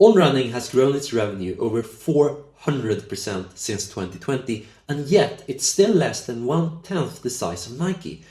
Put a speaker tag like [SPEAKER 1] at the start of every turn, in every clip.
[SPEAKER 1] ONRunning has grown its revenue over 400% since 2020, and yet it's still less than 1/10 the size of Nike.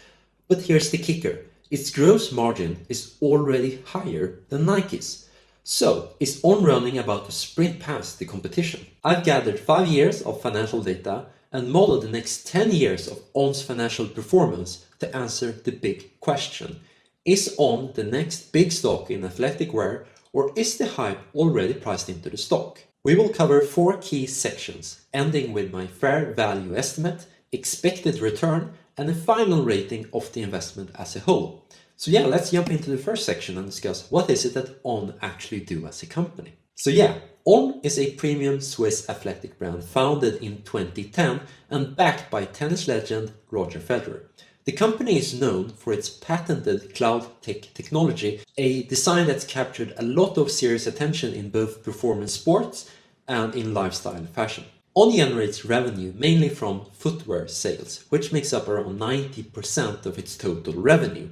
[SPEAKER 1] But here's the kicker, its gross margin is already higher than Nike's. So, is ONRunning about to sprint past the competition? I've gathered 5 years of financial data and modeled the next 10 years of ON's financial performance to answer the big question. Is ON the next big stock in athletic wear, or is the hype already priced into the stock? We will cover 4 key sections, ending with my fair value estimate, expected return, and a final rating of the investment as a whole. So yeah, let's jump into the first section and discuss what is it that ON actually do as a company. So yeah, ON is a premium Swiss athletic brand founded in 2010 and backed by tennis legend Roger Federer. The company is known for its patented cloud tech technology, a design that's captured a lot of serious attention in both performance sports and in lifestyle fashion. ON generates revenue mainly from footwear sales, which makes up around 90% of its total revenue.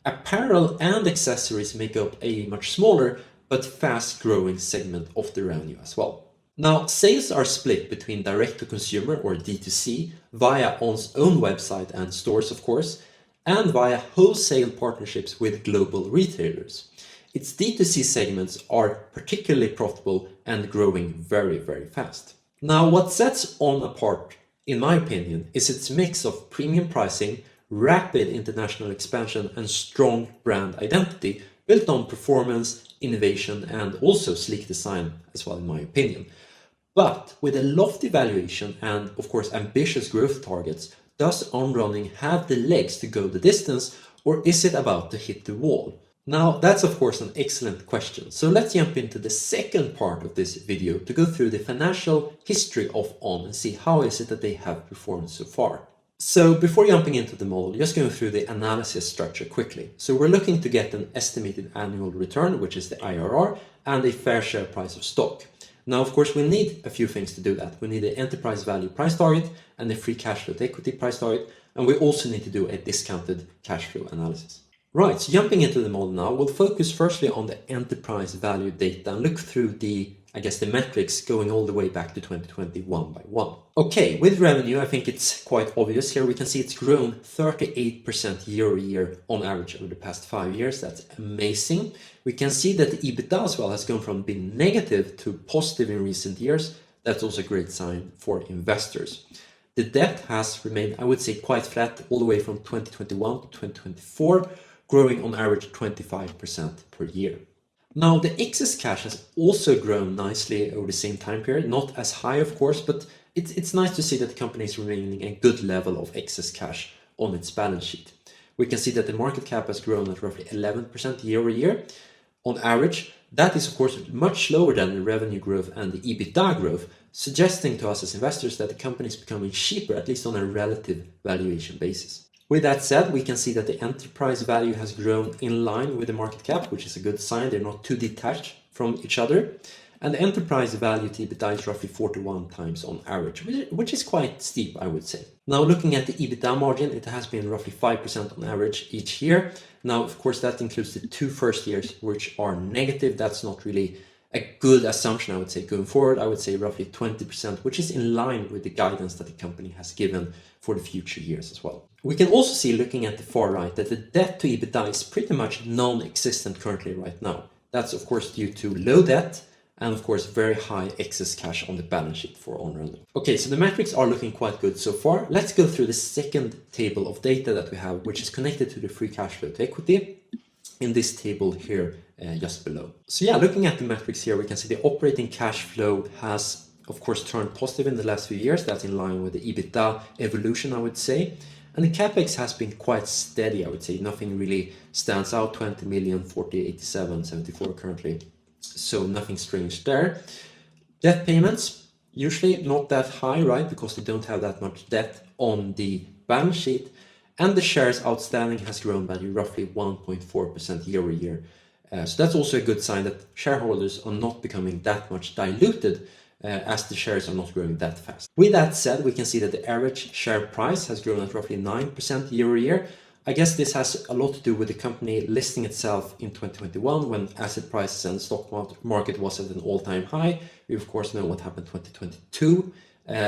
[SPEAKER 1] Apparel and accessories make up a much smaller but fast-growing segment of the revenue as well. Now, sales are split between direct-to-consumer or D2C via ON's own website and stores, of course, and via wholesale partnerships with global retailers. Its D2C segments are particularly profitable and growing very, very fast. Now, what sets ON apart, in my opinion, is its mix of premium pricing, rapid international expansion, and strong brand identity built on performance, innovation, and also sleek design as well, in my opinion. But with a lofty valuation and, of course, ambitious growth targets, does ONRunning have the legs to go the distance, or is it about to hit the wall? Now, that's of course an excellent question. So let's jump into the second part of this video to go through the financial history of ON and see how is it that they have performed so far. So before jumping into the model, just going through the analysis structure quickly. So we're looking to get an estimated annual return, which is the IRR, and a fair share price of stock. Now, of course, we need a few things to do that. We need an enterprise value price target and a free cash flow to equity price target. And we also need to do a discounted cash flow analysis. Right, so jumping into the model now, we'll focus firstly on the enterprise value data and look through the metrics going all the way back to 2020 one by one. Okay, with revenue, I think it's quite obvious here. We can see it's grown 38% year over year on average over the past 5 years. That's amazing. We can see that the EBITDA as well has gone from being negative to positive in recent years. That's also a great sign for investors. The debt has remained, I would say, quite flat all the way from 2021 to 2024, growing on average 25% per year. Now, the excess cash has also grown nicely over the same time period, not as high, of course, but it's nice to see that the company is remaining a good level of excess cash on its balance sheet. We can see that the market cap has grown at roughly 11% year over year. On average, that is, of course, much slower than the revenue growth and the EBITDA growth, suggesting to us as investors that the company is becoming cheaper, at least on a relative valuation basis. With that said, we can see that the enterprise value has grown in line with the market cap, which is a good sign. They're not too detached from each other. And the enterprise value to EBITDA is roughly 41 times on average, which is quite steep, I would say. Now, looking at the EBITDA margin, it has been roughly 5% on average each year. Now, of course, that includes the 2 first years, which are negative. That's not really a good assumption, I would say. Going forward, I would say roughly 20%, which is in line with the guidance that the company has given for the future years as well. We can also see, looking at the far right, that the debt to EBITDA is pretty much non-existent currently right now. That's of course due to low debt and of course very high excess cash on the balance sheet for ONRunning. Okay, so the metrics are looking quite good so far. Let's go through the second table of data that we have, which is connected to the free cash flow to equity in this table here just below. So yeah, looking at the metrics here, we can see the operating cash flow has of course turned positive in the last few years. That's in line with the EBITDA evolution, I would say. And the capex has been quite steady, I would say. Nothing really stands out, 20 million, 40, 87, 74 currently. So nothing strange there. Debt payments, usually not that high, right? Because they don't have that much debt on the balance sheet. And the shares outstanding has grown by roughly 1.4% year over year. So that's also a good sign that shareholders are not becoming that much diluted as the shares are not growing that fast. With that said, we can see that the average share price has grown at roughly 9% year over year. I guess this has a lot to do with the company listing itself in 2021 when asset prices and stock market was at an all-time high. We of course know what happened in 2022.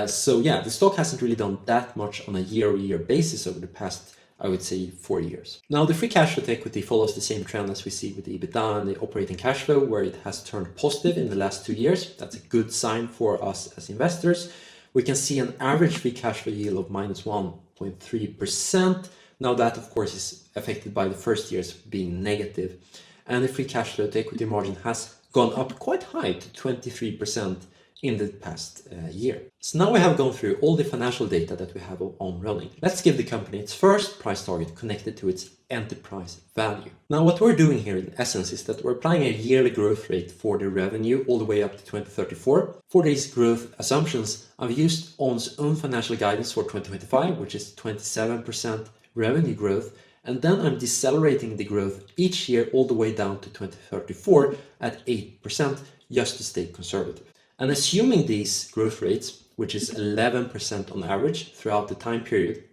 [SPEAKER 1] So yeah, the stock hasn't really done that much on a year-over-year basis over the past, I would say, 4 years. Now, the free cash flow to equity follows the same trend as we see with the EBITDA and the operating cash flow, where it has turned positive in the last 2 years. That's a good sign for us as investors. We can see an average free cash flow yield of minus 1.3%. Now that, of course, is affected by the first years being negative. And the free cash flow to equity margin has gone up quite high to 23% in the past year. So now we have gone through all the financial data that we have on running. Let's give the company its first price target connected to its enterprise value. Now what we're doing here in essence is that we're applying a yearly growth rate for the revenue all the way up to 2034. For these growth assumptions, I've used ON's own financial guidance for 2025, which is 27% revenue growth, and then I'm decelerating the growth each year all the way down to 2034 at 8% just to stay conservative. And assuming these growth rates, which is 11% on average throughout the time period,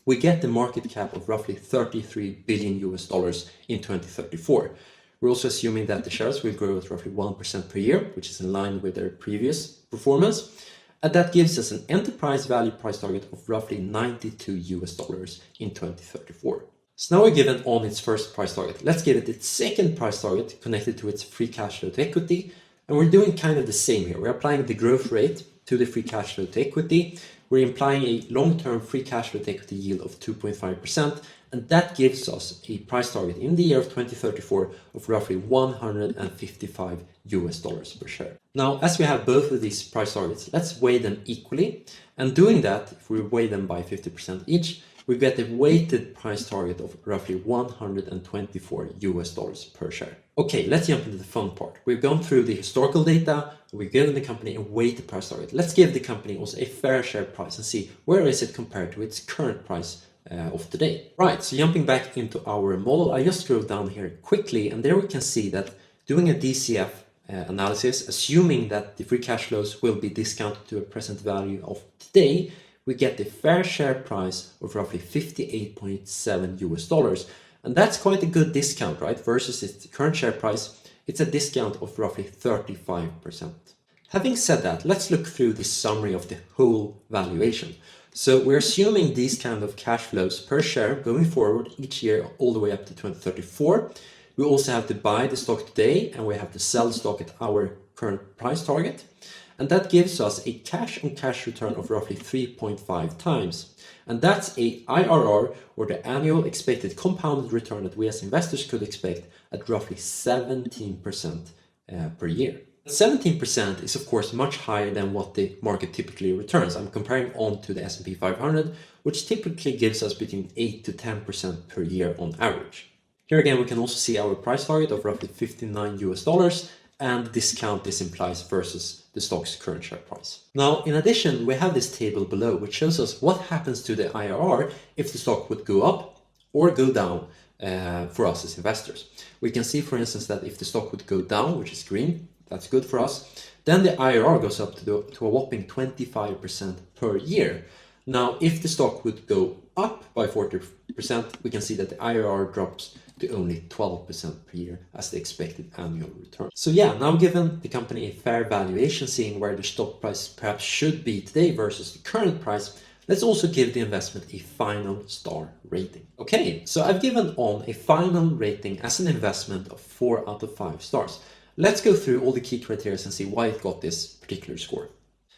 [SPEAKER 1] we get the market cap of roughly $33 billion in 2034. We're also assuming that the shares will grow at roughly 1% per year, which is in line with their previous performance. And that gives us an enterprise value price target of roughly $92 in 2034. So now we're given on its first price target. Let's give it its second price target connected to its free cash flow to equity. And we're doing kind of the same here. We're applying the growth rate to the free cash flow to equity. We're implying a long-term free cash flow to equity yield of 2.5%. And that gives us a price target in the year of 2034 of roughly $155 per share. Now, as we have both of these price targets, let's weigh them equally. And doing that, if we weigh them by 50% each, we get a weighted price target of roughly $124 per share. Okay, let's jump into the fun part. We've gone through the historical data, we've given the company a weighted price target. Let's give the company also a fair share price and see where is it compared to its current price of today. Right, so jumping back into our model, I just scrolled down here quickly, and there we can see that doing a DCF analysis, assuming that the free cash flows will be discounted to a present value of today, we get the fair share price of roughly $58.7. And that's quite a good discount, right? Versus its current share price, it's a discount of roughly 35%. Having said that, let's look through the summary of the whole valuation. So we're assuming these kind of cash flows per share going forward each year all the way up to 2034. We also have to buy the stock today and we have to sell the stock at our current price target. And that gives us a cash on cash return of roughly 3.5 times. And that's a IRR, or the annual expected compounded return that we as investors could expect at roughly 17% per year. 17% is of course much higher than what the market typically returns. I'm comparing on to the S&P 500, which typically gives us between 8 to 10% per year on average. Here again, we can also see our price target of roughly $59 and the discount this implies versus the stock's current share price. Now, in addition, we have this table below, which shows us what happens to the IRR if the stock would go up or go down for us as investors. We can see, for instance, that if the stock would go down, which is green, that's good for us, then the IRR goes up to a whopping 25% per year. Now, if the stock would go up by 40%, we can see that the IRR drops to only 12% per year as the expected annual return. So yeah, now given the company a fair valuation, seeing where the stock price perhaps should be today versus the current price, let's also give the investment a final star rating. Okay, so I've given On a final rating as an investment of 4 out of 5 stars. Let's go through all the key criteria and see why it got this particular score.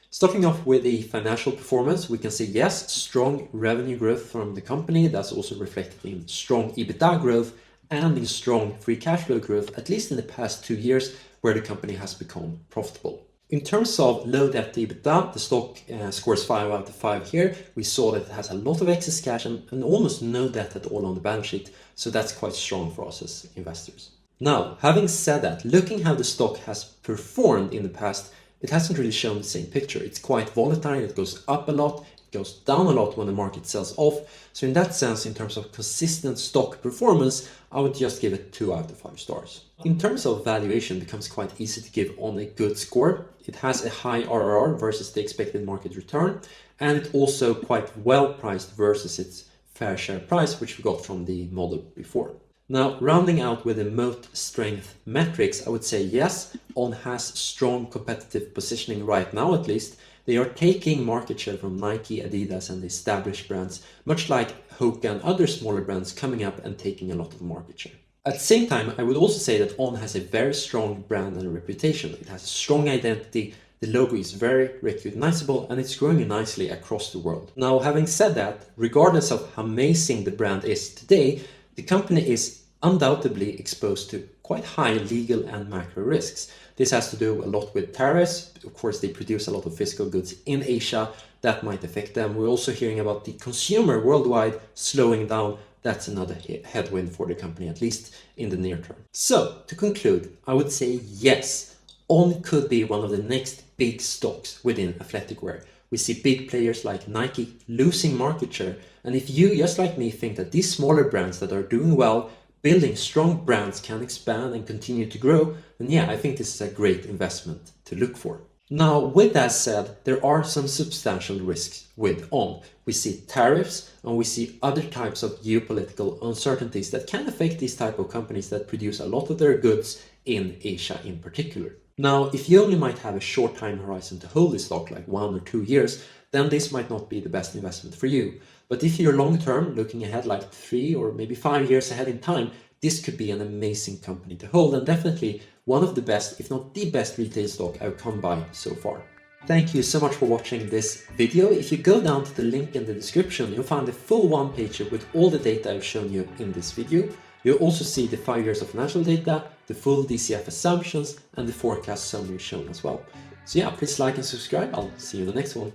[SPEAKER 1] Starting off with the financial performance, we can say yes, strong revenue growth from the company. That's also reflected in strong EBITDA growth and in strong free cash flow growth, at least in the past 2 years, where the company has become profitable. In terms of low debt to EBITDA, the stock scores 5 out of 5 here. We saw that it has a lot of excess cash and almost no debt at all on the balance sheet, so that's quite strong for us as investors. Now, having said that, looking how the stock has performed in the past, it hasn't really shown the same picture. It's quite volatile, it goes up a lot, it goes down a lot when the market sells off. So in that sense, in terms of consistent stock performance, I would just give it 2 out of 5 stars. In terms of valuation, it becomes quite easy to give On a good score. It has a high IRR versus the expected market return, and it's also quite well priced versus its fair share price, which we got from the model before. Now, rounding out with the moat strength metrics, I would say yes, On has strong competitive positioning right now at least. They are taking market share from Nike, Adidas and the established brands, much like Hoka and other smaller brands coming up and taking a lot of market share. At the same time, I would also say that On has a very strong brand and reputation. It has a strong identity, the logo is very recognizable and it's growing nicely across the world. Now, having said that, regardless of how amazing the brand is today, the company is undoubtedly exposed to quite high legal and macro risks. This has to do a lot with tariffs. Of course, they produce a lot of physical goods in Asia. That might affect them. We're also hearing about the consumer worldwide slowing down. That's another headwind for the company, at least in the near term. So, to conclude, I would say yes, On could be one of the next big stocks within athletic wear. We see big players like Nike losing market share. And if you, just like me, think that these smaller brands that are doing well, building strong brands can expand and continue to grow, then yeah, I think this is a great investment to look for. Now, with that said, there are some substantial risks with On. We see tariffs and we see other types of geopolitical uncertainties that can affect these type of companies that produce a lot of their goods in Asia in particular. Now, if you only might have a short time horizon to hold this stock, like 1 or 2 years, then this might not be the best investment for you. But if you're long term, looking ahead like 3 or maybe 5 years ahead in time, this could be an amazing company to hold and definitely one of the best, if not the best retail stock I've come by so far. Thank you so much for watching this video. If you go down to the link in the description, you'll find a full one-pager with all the data I've shown you in this video. You'll also see the 5 years of financial data, the full DCF assumptions, and the forecast summary shown as well. So yeah, please like and subscribe. I'll see you in the next one.